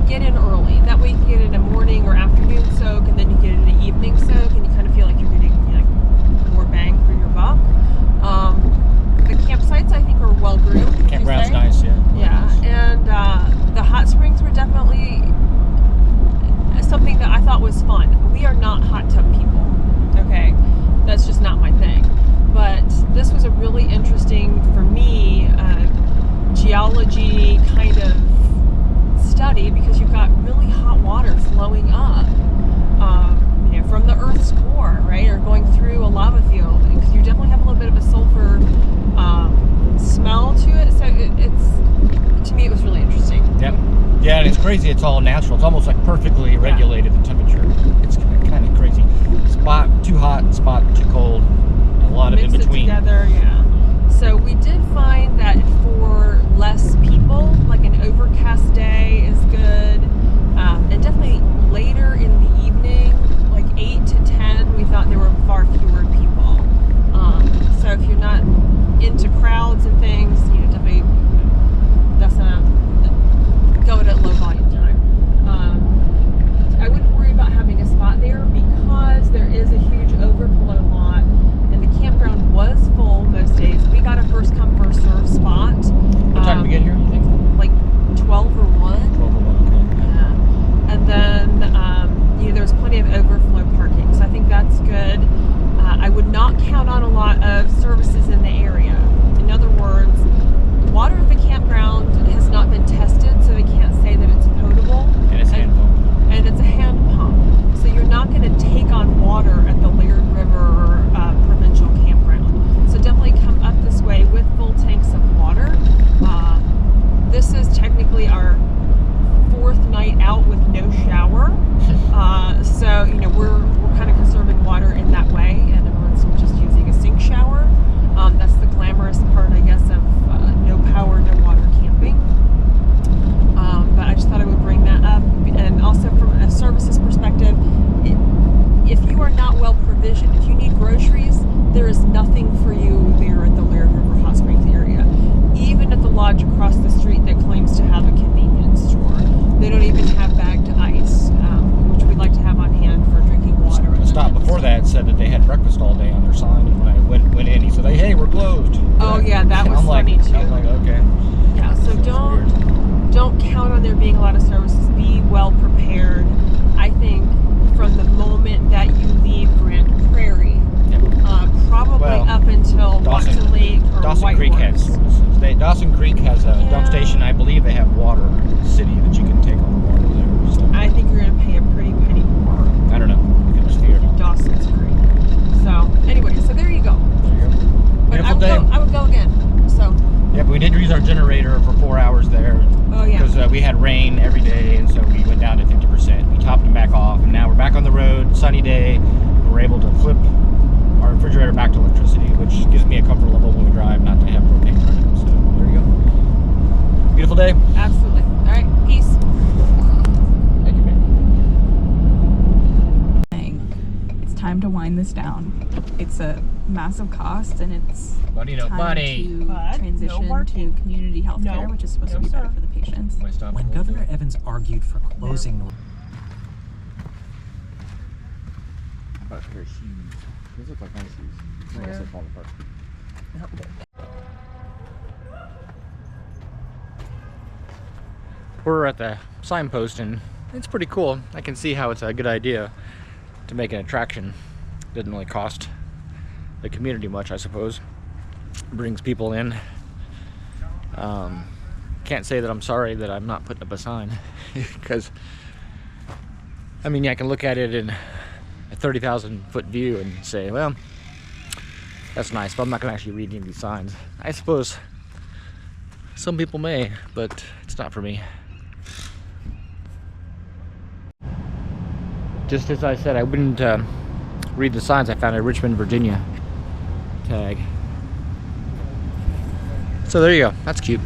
get in early. That way you can get in a morning or afternoon soak, and then you get in an evening soak, and you kind of feel like you're getting more bang for your buck. The campsites, I think, are well groomed. Campground's nice, yeah. Yeah, and the hot springs were definitely something that I thought was fun. We are not hot tub people, okay? That's just not my thing. But this was a really interesting, for me, geology kind of study, because you've got really hot water flowing up, from the Earth's core, right, or going through a lava field, because you definitely have a little bit of a sulfur smell to it. So it's, to me, it was really interesting. Yep. Yeah, and it's crazy. It's all natural. It's almost like perfectly regulated, the temperature. It's kind of crazy. Spot too hot, spot too cold. A lot of in between. Mix it together, yeah. So we did find that for less people, like an overcast day is good, and definitely later in the evening, like 8 to 10, we thought there were far fewer people. So if you're not into crowds and things, definitely that's not go at low volume time. I wouldn't worry about having a spot there, because there is a huge overflow lot, and the campground was full most days. We got a first come first serve spot. What time did we get here, you think? Like 12 or 1. 12 or 1, okay. Yeah. And then there's plenty of overflow parking, so I think that's good. I would not count on a lot of services in the area. In other words, water at the campground has not been tested, so they can't say that it's potable. And it's hand pump. And it's a hand pump. So you're not going to take on water at the Laird River Provincial Campground. So definitely come up this way with full tanks of water. This is technically our 4th night out with no shower. So, we're kind of conserving water in that way, and everyone's just using a sink shower. That's the glamorous part, I guess, of no power, no water camping. But I just thought I would bring that up. And also from a services perspective, if you are not well provisioned, if you need groceries, there is nothing for you there at the Laird River Hot Springs area. Even at the lodge across the street that claims to have a convenience store, they don't even have bagged ice, which we'd like to have on hand for drinking water. The stop before that said that they had breakfast all day on their sign, and when I went in, he said, "Hey, we're closed." Oh yeah, that was funny too. I'm like, okay. Yeah, so don't count on there being a lot of services. Be well prepared. I think from the moment that you leave Grand Prairie, probably up until Dawson Lake or Dawson Creek has. Dawson Creek has a dump station. I believe they have water city that you can take on the water there. So. I think you're going to pay a pretty penny more. I don't know. You can just figure it out. Dawson's Creek. So anyway, so there you go. There you go. Beautiful day. I would go again. So. Yeah, but we did use our generator for 4 hours there. Oh yeah. Because we had rain every day, and so we went down to 50%. We topped them back off, and now we're back on the road. Sunny day. We're able to flip our refrigerator back to electricity, which gives me a comfort level when we drive not to have propane running. So there you go. Beautiful day. Absolutely. All right. Peace. Thank you, man. It's time to wind this down. It's a massive cost, and it's time to transition to community health care, which is supposed to be better for the patients. When Governor Evans argued for closing the... About her shoes. Those look like nice shoes. I guess they fall apart. We're at the signpost, and it's pretty cool. I can see how it's a good idea to make an attraction. Doesn't really cost the community much, I suppose. Brings people in. Can't say that I'm sorry that I'm not putting up a sign, because I mean, I can look at it in a 30,000 foot view and say, well, that's nice, but I'm not going to actually read any of these signs. I suppose some people may, but it's not for me. Just as I said, I wouldn't read the signs. I found a Richmond, Virginia tag. So there you go. That's cute.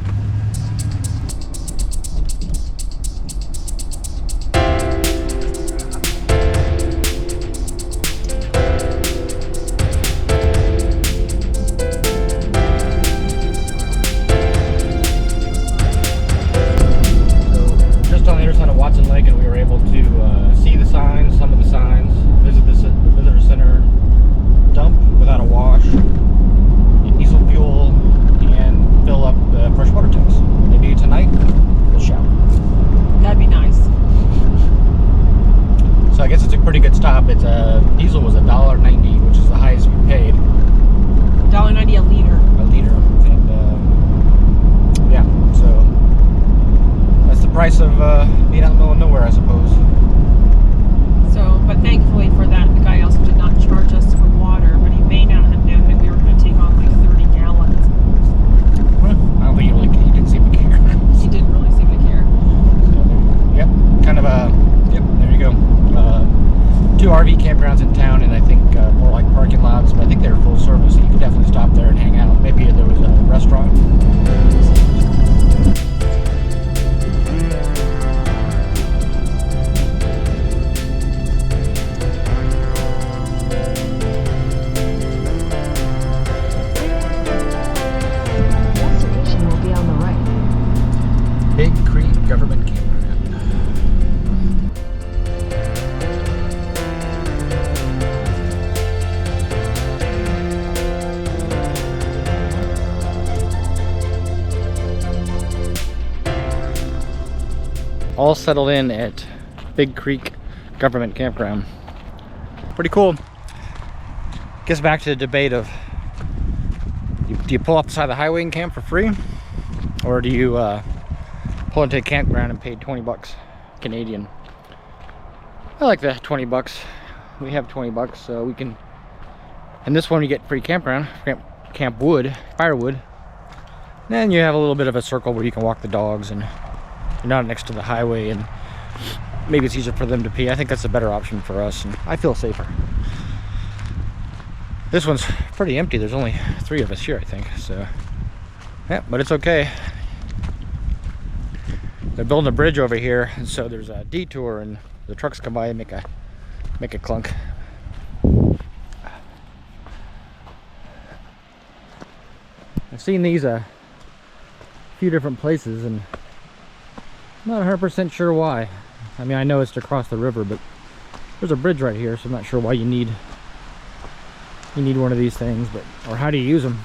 RV campgrounds in town, and I think more like parking lots, but I think they're full service, so you could definitely stop there and hang out. Maybe there was a restaurant. Destination will be on the right. Big Creek Government Campground. All settled in at Big Creek Government Campground. Pretty cool. Gets back to the debate of, do you pull off the side of the highway and camp for free? Or do you pull into a campground and pay 20 bucks Canadian? I like the 20 bucks. We have 20 bucks, so we can, and this one you get free campground, camp wood, firewood. Then you have a little bit of a circle where you can walk the dogs and you're not next to the highway, and maybe it's easier for them to pee. I think that's a better option for us, and I feel safer. This one's pretty empty. There's only 3 of us here, I think, so yeah, but it's okay. They're building a bridge over here, and so there's a detour, and the trucks come by and make a clunk. I've seen these a few different places, and I'm not 100% sure why. I mean, I know it's to cross the river, but there's a bridge right here, so I'm not sure why you need one of these things, but, or how do you use them?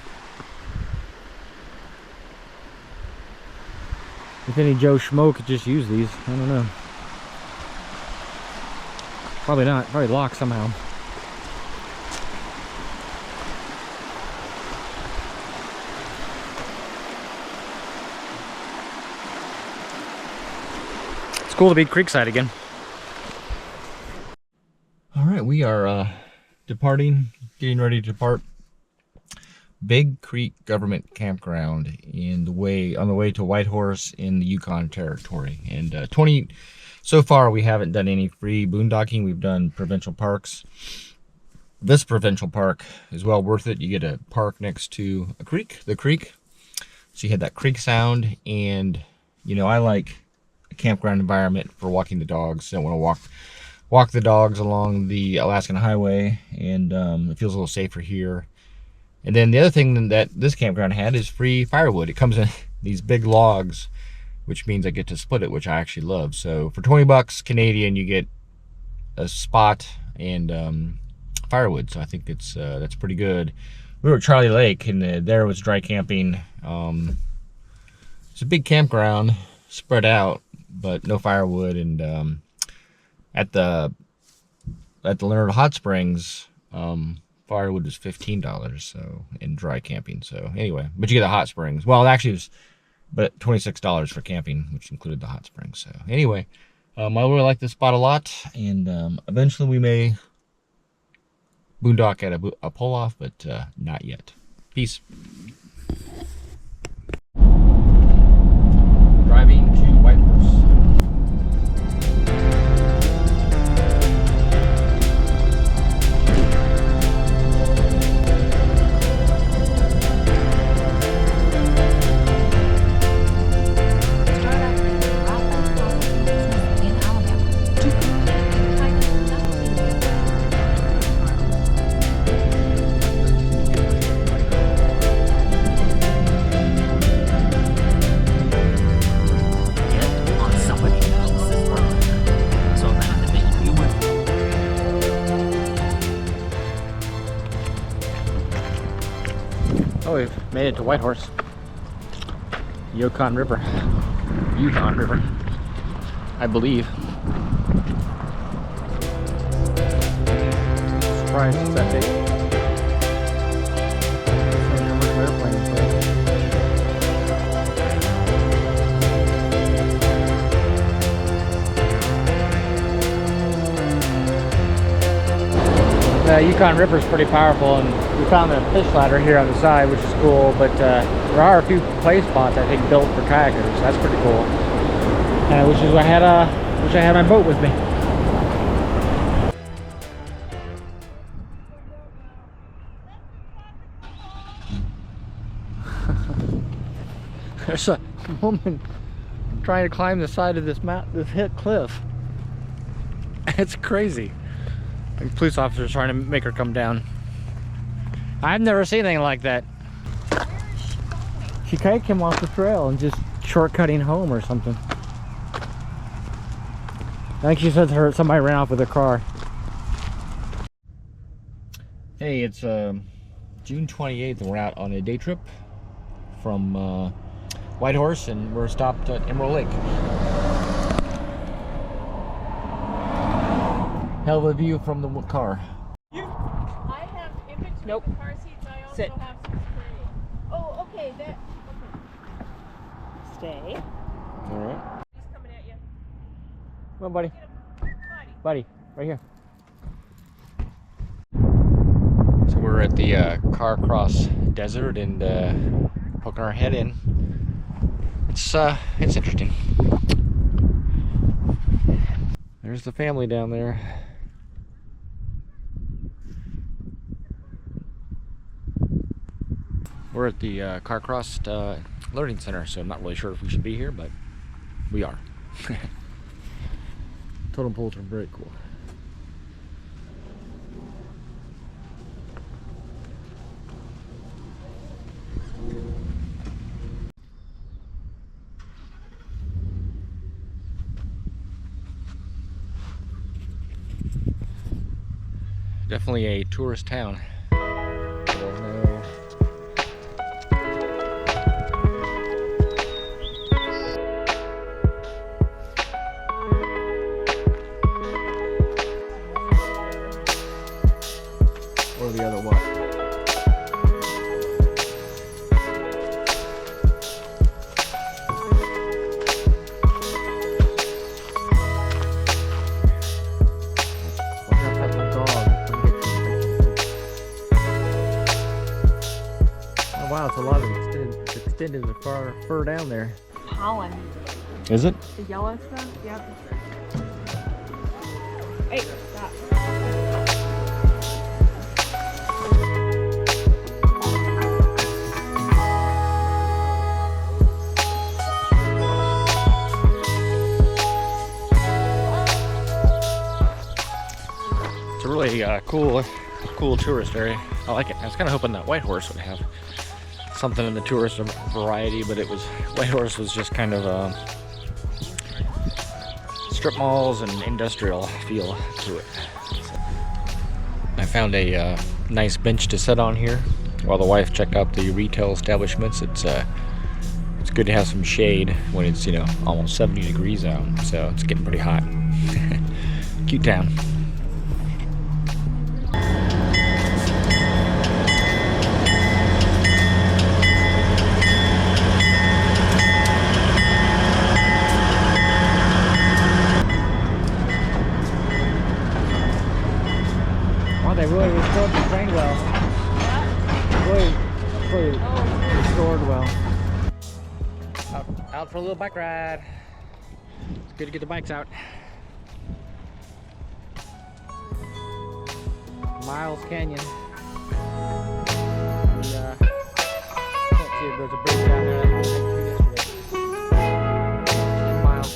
If any Joe Schmo could just use these, I don't know. Probably not, probably locked somehow. It's cool to be creekside again. All right, we are departing, getting ready to depart Big Creek Government Campground on the way to Whitehouse in the Yukon Territory. And so far we haven't done any free boondocking. We've done provincial parks. This provincial park is well worth it. You get a park next to a creek, the creek. So you have that creek sound, and you know, I like a campground environment for walking the dogs. I don't want to walk the dogs along the Alaskan Highway, and it feels a little safer here. And then the other thing that this campground had is free firewood. It comes in these big logs, which means I get to split it, which I actually love. So for 20 bucks Canadian, you get a spot and firewood. So I think it's that's pretty good. We were at Charlie Lake, and there was dry camping. It's a big campground, spread out, but no firewood. And at the Leonard Hot Springs, firewood was $15, so in dry camping. So anyway, but you get the hot springs. Well, actually it was but $26 for camping, which included the hot springs. So anyway, I really like this spot a lot, and eventually we may boondock at a pull-off, but not yet. Peace. Driving to Whitehouse. Oh, we've made it to Whitehouse. Yukon River. I believe. Surprised it's that big. Commercial airplanes, The Yukon River is pretty powerful, and we found a fish ladder here on the side, which is cool, but there are a few play spots, I think, built for kayakers. That's pretty cool. And I wish I had my boat with me. There's a woman trying to climb the side of this cliff. It's crazy. Like, police officers trying to make her come down. I've never seen anything like that. She kind of came off the trail and just shortcutting home or something. I think she said somebody ran off with her car. Hey, it's June 28th and we're out on a day trip from Whitehouse, and we're stopped at Emerald Lake. Hell of a view from the car. I have in between Nope. the car seats. I also Sit. have some spray. Oh, okay. That. Stay. All right. He's coming at you. Come on, buddy. Get him, Buddy, right here. So we're at the Carcross Desert and poking our head in. It's interesting. There's the family down there. We're at the Carcross Learning Center, so I'm not really sure if we should be here, but we are. Totem poles are very cool. Definitely a tourist town. Or the other what? Oh wow, it's a lot of extended fur down there. Pollen. Is it? The yellow stuff? Yep. Hey, stop. It's a really cool tourist area. I like it. I was kind of hoping that Whitehouse would have something in the tourist variety, but Whitehouse was just kind of strip malls and industrial feel to it. So, I found a nice bench to sit on here while the wife checked out the retail establishments. It's good to have some shade when it's almost 70 degrees out, so it's getting pretty hot. Cute town. They really restored the train well. Really restored well. Out for a little bike ride. It's good to get the bikes out. Miles Canyon. And, can't see if there's a bridge down there. That's what I went through yesterday. Miles.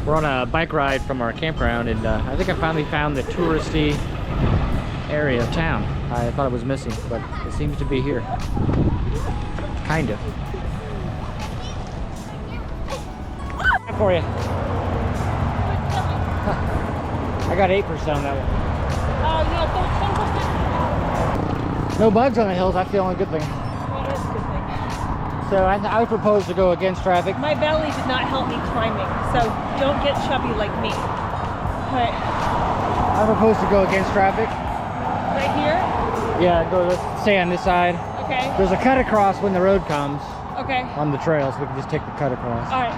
We're on a bike ride from our campground, and I think I finally found the touristy area of town. I thought it was missing, but it seems to be here. Kind of. For you. I got 8% on that one. No bugs on the hills. I feel a good thing. That is a good thing. So I would propose to go against traffic. My belly did not help me climbing, so don't get chubby like me. But I propose to go against traffic. right here? Yeah, let's stay on this side. Okay. There's a cut across when the road comes Okay. on the trail, so we can just take the cut across. All right.